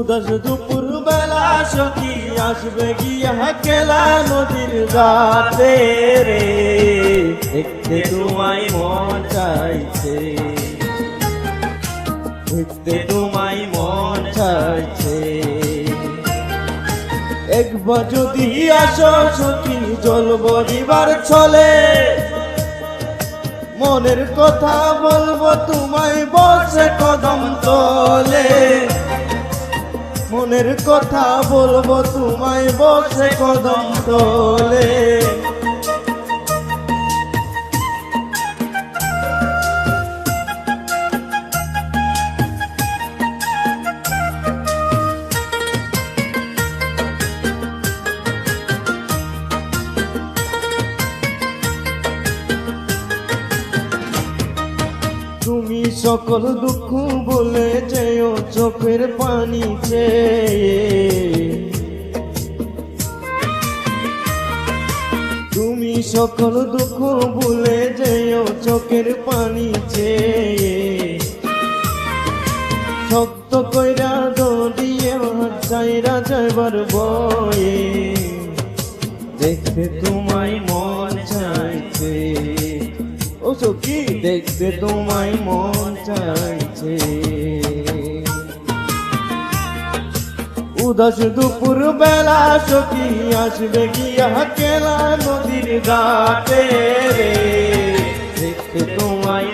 উদাস দুপুর বেলা সখী আসবে গিয়া কেলা নদীর ঘাটে রে, দেখতে তোমায় মন চাইছে, দেখতে তোমায় মন চাইছে। একবার যদি আসো সখী জল বরিবার ছলে, মনের কথা বলবো তোমায় বসে কদম তলে, মনের কথা বলবো তোমায় বসে কদম তলে। তুমি সকল দুঃখ বলে যেও চোখের পানি চেয়ে, তুমি সকল দুঃখ ভুলে যেও চোখের পানি চেয়ে। শক্ত কইরা দড়িয়ে চাইরা যাইবার বয়ে, দেখতে তোমায় মন চাইছে ও সখী, দেখতে তোমায় মন চাইছে। উদাস দুপুর বেলা সখী আসবে গিয়া কেলা নদীর ঘাটে রে, দেখতে তোমায়